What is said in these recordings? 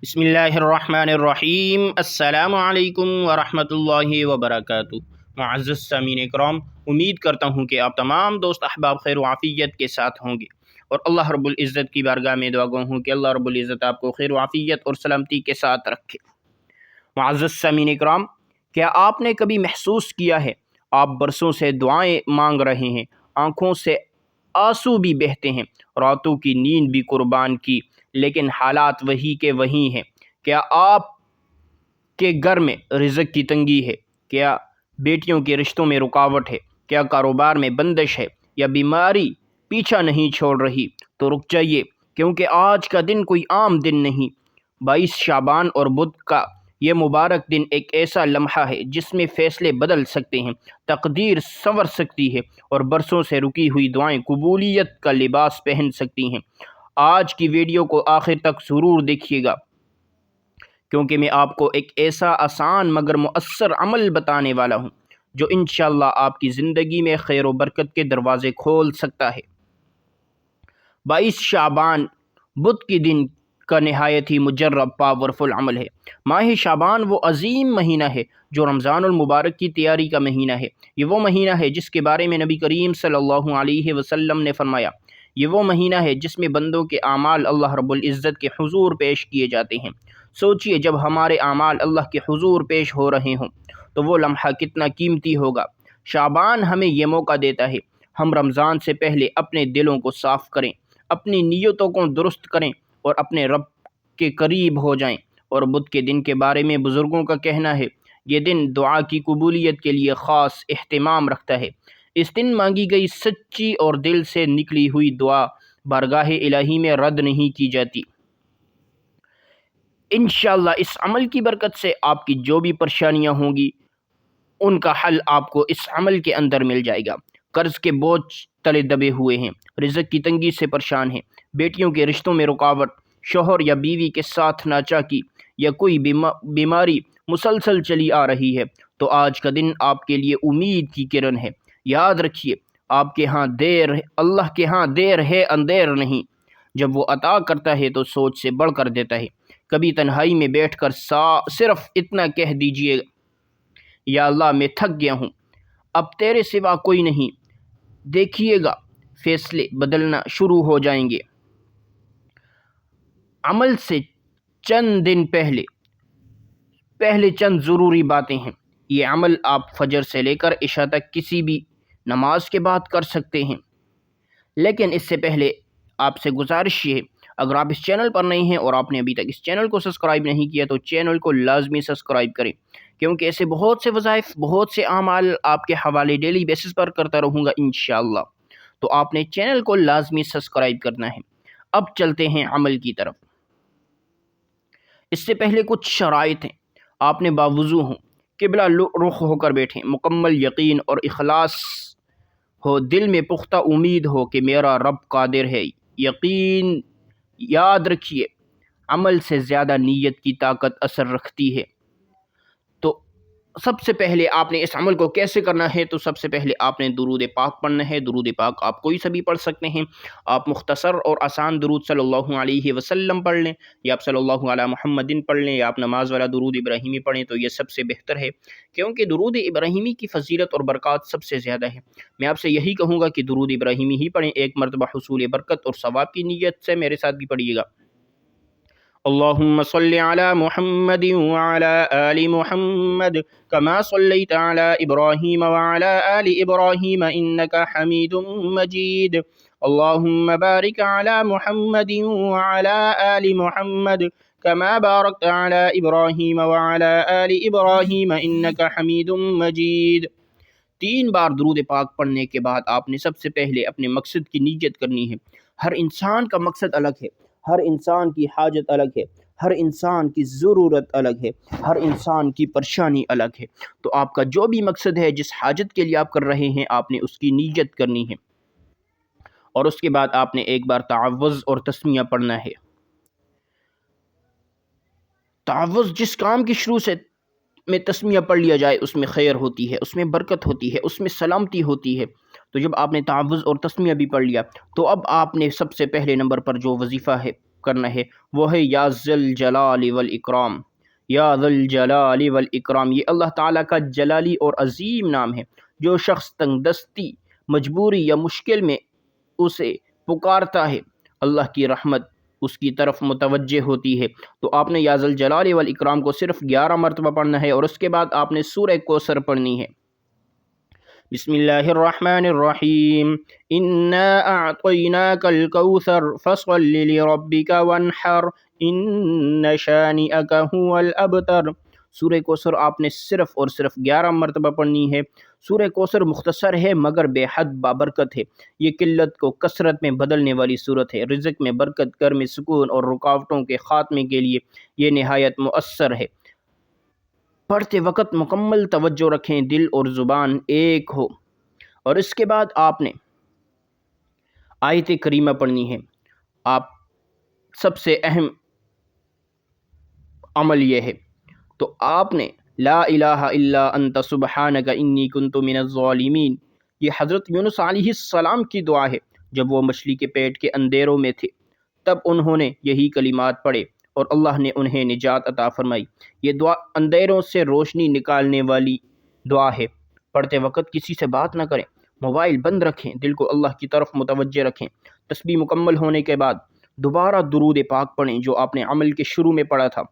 بسم اللہ الرحمن الرحیم۔ السلام علیکم ورحمۃ اللہ وبرکاتہ۔ معزز سامعین اکرام، امید کرتا ہوں کہ آپ تمام دوست احباب خیر و عافیت کے ساتھ ہوں گے، اور اللہ رب العزت کی بارگاہ میں دعا گو ہوں کہ اللہ رب العزت آپ کو خیر و عافیت اور سلامتی کے ساتھ رکھے۔ معزز سامعین اکرام، کیا آپ نے کبھی محسوس کیا ہے آپ برسوں سے دعائیں مانگ رہے ہیں، آنکھوں سے آنسو بھی بہتے ہیں، راتوں کی نیند بھی قربان کی، لیکن حالات وہی کے وہی ہیں؟ کیا آپ کے گھر میں رزق کی تنگی ہے؟ کیا بیٹیوں کے رشتوں میں رکاوٹ ہے؟ کیا کاروبار میں بندش ہے؟ یا بیماری پیچھا نہیں چھوڑ رہی؟ تو رک جائیے، کیونکہ آج کا دن کوئی عام دن نہیں۔ 22 شعبان اور بدھ کا یہ مبارک دن ایک ایسا لمحہ ہے جس میں فیصلے بدل سکتے ہیں، تقدیر سنور سکتی ہے، اور برسوں سے رکی ہوئی دعائیں قبولیت کا لباس پہن سکتی ہیں۔ آج کی ویڈیو کو آخر تک ضرور دیکھیے گا، کیونکہ میں آپ کو ایک ایسا آسان مگر مؤثر عمل بتانے والا ہوں جو انشاءاللہ آپ کی زندگی میں خیر و برکت کے دروازے کھول سکتا ہے۔ 22 شعبان بدھ کے دن کا نہایت ہی مجرب پاورفل عمل ہے۔ ماہ شعبان وہ عظیم مہینہ ہے جو رمضان المبارک کی تیاری کا مہینہ ہے۔ یہ وہ مہینہ ہے جس کے بارے میں نبی کریم صلی اللہ علیہ وسلم نے فرمایا، یہ وہ مہینہ ہے جس میں بندوں کے اعمال اللہ رب العزت کے حضور پیش کیے جاتے ہیں۔ سوچئے، جب ہمارے اعمال اللہ کے حضور پیش ہو رہے ہوں تو وہ لمحہ کتنا قیمتی ہوگا۔ شعبان ہمیں یہ موقع دیتا ہے ہم رمضان سے پہلے اپنے دلوں کو صاف کریں، اپنی نیتوں کو درست کریں اور اپنے رب کے قریب ہو جائیں۔ اور بدھ کے دن کے بارے میں بزرگوں کا کہنا ہے، یہ دن دعا کی قبولیت کے لیے خاص اہتمام رکھتا ہے۔ اس دن مانگی گئی سچی اور دل سے نکلی ہوئی دعا بارگاہ الہی میں رد نہیں کی جاتی۔ انشاءاللہ اس عمل کی برکت سے آپ کی جو بھی پریشانیاں ہوں گی ان کا حل آپ کو اس عمل کے اندر مل جائے گا۔ قرض کے بوجھ تلے دبے ہوئے ہیں، رزق کی تنگی سے پریشان ہیں، بیٹیوں کے رشتوں میں رکاوٹ، شوہر یا بیوی کے ساتھ ناچاکی یا کوئی بیماری مسلسل چلی آ رہی ہے، تو آج کا دن آپ کے لیے امید کی کرن ہے۔ یاد رکھیے، اللہ کے ہاں دیر ہے اندیر نہیں۔ جب وہ عطا کرتا ہے تو سوچ سے بڑھ کر دیتا ہے۔ کبھی تنہائی میں بیٹھ کر صرف اتنا کہہ دیجئے، یا اللہ میں تھک گیا ہوں، اب تیرے سوا کوئی نہیں۔ دیکھیے گا فیصلے بدلنا شروع ہو جائیں گے۔ عمل سے چند دن پہلے چند ضروری باتیں ہیں۔ یہ عمل آپ فجر سے لے کر عشاء تک کسی بھی نماز کے بعد کر سکتے ہیں، لیکن اس سے پہلے آپ سے گزارش یہ ہے، اگر آپ اس چینل پر نہیں ہیں اور آپ نے ابھی تک اس چینل کو سبسکرائب نہیں کیا تو چینل کو لازمی سبسکرائب کریں، کیونکہ ایسے بہت سے وظائف، بہت سے اعمال آپ کے حوالے ڈیلی بیسس پر کرتا رہوں گا انشاءاللہ۔ تو آپ نے چینل کو لازمی سبسکرائب کرنا ہے۔ اب چلتے ہیں عمل کی طرف۔ اس سے پہلے کچھ شرائط ہیں۔ آپ نے باوضو ہوں، قبلہ رخ ہو کر بیٹھیں، مکمل یقین اور اخلاص ہو، دل میں پختہ امید ہو کہ میرا رب قادر ہے۔ یقین یاد رکھیے، عمل سے زیادہ نیت کی طاقت اثر رکھتی ہے۔ تو سب سے پہلے آپ نے اس عمل کو کیسے کرنا ہے؟ تو سب سے پہلے آپ نے درود پاک پڑھنا ہے۔ درود پاک آپ کوئی سا بھی پڑھ سکتے ہیں۔ آپ مختصر اور آسان درود صلی اللہ علیہ وسلم پڑھ لیں، یا آپ صلی اللہ علی محمد پڑھ لیں، یا آپ نماز والا درود ابراہیمی پڑھیں تو یہ سب سے بہتر ہے، کیونکہ درود ابراہیمی کی فضیلت اور برکات سب سے زیادہ ہے۔ میں آپ سے یہی کہوں گا کہ درود ابراہیمی ہی پڑھیں، ایک مرتبہ حصول برکت اور ثواب کی نیت سے میرے ساتھ بھی پڑھیے گا۔ اللهم صل على محمد وعلى آل محمد كما صليت على إبراهيم وعلى آل إبراهيم إنك حميد مجيد اللهم بارك على محمد وعلى آل محمد كما باركت على إبراهيم وعلى آل إبراهيم إنك حميد مجيد۔ 3 بار درود پاک پڑھنے کے بعد آپ نے سب سے پہلے اپنے مقصد کی نیت کرنی ہے۔ ہر انسان کا مقصد الگ ہے، ہر انسان کی حاجت الگ ہے، ہر انسان کی ضرورت الگ ہے، ہر انسان کی پریشانی الگ ہے۔ تو آپ کا جو بھی مقصد ہے، جس حاجت کے لیے آپ کر رہے ہیں، آپ نے اس کی نیت کرنی ہے، اور اس کے بعد آپ نے ایک بار تعوذ اور تسمیہ پڑھنا ہے۔ تعوذ، جس کام کی شروع سے میں تسمیہ پڑھ لیا جائے اس میں خیر ہوتی ہے، اس میں برکت ہوتی ہے، اس میں سلامتی ہوتی ہے۔ تو جب آپ نے تعوذ اور تسمیہ بھی پڑھ لیا تو اب آپ نے سب سے پہلے نمبر پر جو وظیفہ ہے کرنا ہے، وہ ہے یا ذل جلال والاکرام، یا ذل جلال والاکرام۔ یہ اللہ تعالیٰ کا جلالی اور عظیم نام ہے۔ جو شخص تنگ دستی، مجبوری یا مشکل میں اسے پکارتا ہے، اللہ کی رحمت اس کی طرف متوجہ ہوتی ہے۔ تو آپ نے یا ذل جلال والاکرام کو صرف 11 مرتبہ پڑھنا ہے، اور اس کے بعد آپ نے سورہ کوثر پڑھنی ہے۔ بسم اللہ الرحمن الرحیم، انا اعطیناک الکوثر فصل لربک وانحر ان شانئک هو الابتر۔ سورہ کوثر آپ نے صرف اور صرف 11 مرتبہ پڑھنی ہے۔ سورہ کوثر مختصر ہے مگر بے حد بابرکت ہے۔ یہ قلت کو کثرت میں بدلنے والی صورت ہے۔ رزق میں برکت، گھر میں سکون اور رکاوٹوں کے خاتمے کے لیے یہ نہایت مؤثر ہے۔ پڑھتے وقت مکمل توجہ رکھیں، دل اور زبان ایک ہو۔ اور اس کے بعد آپ نے آیت کریمہ پڑھنی ہے۔ آپ سب سے اہم عمل یہ ہے، تو آپ نے لا الہ الا انت سبحانک انی کنت من الظالمین، یہ حضرت یونس علیہ السلام کی دعا ہے۔ جب وہ مچھلی کے پیٹ کے اندھیروں میں تھے تب انہوں نے یہی کلمات پڑھے اور اللہ نے انہیں نجات عطا فرمائی۔ یہ دعا اندھیروں سے روشنی نکالنے والی دعا ہے۔ پڑھتے وقت کسی سے بات نہ کریں، موبائل بند رکھیں، دل کو اللہ کی طرف متوجہ رکھیں۔ تسبیح مکمل ہونے کے بعد دوبارہ درود پاک پڑھیں جو آپ نے عمل کے شروع میں پڑھا تھا۔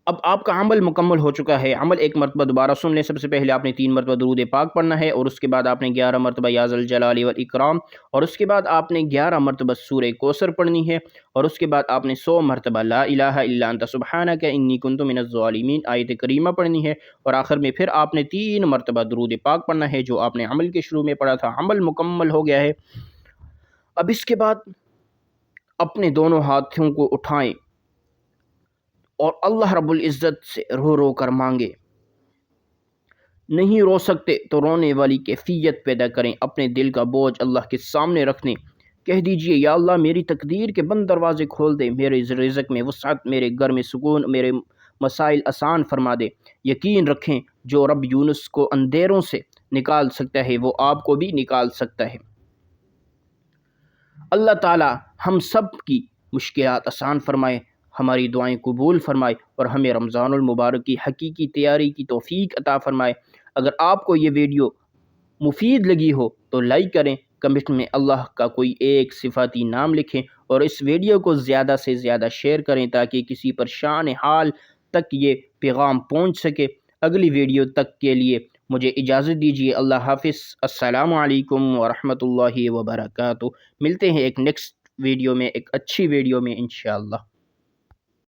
اب آپ کا عمل مکمل ہو چکا ہے۔ عمل ایک مرتبہ دوبارہ سن لیں۔ سب سے پہلے آپ نے 3 مرتبہ درود پاک پڑھنا ہے، اور اس کے بعد آپ نے 11 مرتبہ یا ذل جلال والاکرام، اور اس کے بعد آپ نے 11 مرتبہ سورہ کوثر پڑھنی ہے، اور اس کے بعد آپ نے 100 مرتبہ لا الہ الا انت سبحانک انی کنت من الظالمین آیت کریمہ پڑھنی ہے، اور آخر میں پھر آپ نے 3 مرتبہ درود پاک پڑھنا ہے جو آپ نے عمل کے شروع میں پڑھا تھا۔ عمل مکمل ہو گیا ہے۔ اب اس کے بعد اپنے دونوں ہاتھوں کو اٹھائیں اور اللہ رب العزت سے رو رو کر مانگے۔ نہیں رو سکتے تو رونے والی کیفیت پیدا کریں، اپنے دل کا بوجھ اللہ کے سامنے رکھنے۔ کہہ دیجئے یا اللہ میری تقدیر کے بند دروازے کھول دے، میرے رزق میں وسعت، میرے گھر میں سکون، میرے مسائل آسان فرما دے۔ یقین رکھیں جو رب یونس کو اندھیروں سے نکال سکتا ہے وہ آپ کو بھی نکال سکتا ہے۔ اللہ تعالی ہم سب کی مشکلات آسان فرمائے، ہماری دعائیں قبول فرمائے، اور ہمیں رمضان المبارک کی حقیقی تیاری کی توفیق عطا فرمائے۔ اگر آپ کو یہ ویڈیو مفید لگی ہو تو لائک کریں، کمنٹ میں اللہ کا کوئی ایک صفاتی نام لکھیں، اور اس ویڈیو کو زیادہ سے زیادہ شیئر کریں تاکہ کسی پریشان حال تک یہ پیغام پہنچ سکے۔ اگلی ویڈیو تک کے لیے مجھے اجازت دیجیے۔ اللہ حافظ۔ السلام علیکم ورحمۃ اللہ وبرکاتہ۔ ملتے ہیں ایک نیکسٹ ویڈیو میں، ایک اچھی ویڈیو میں انشاءاللہ۔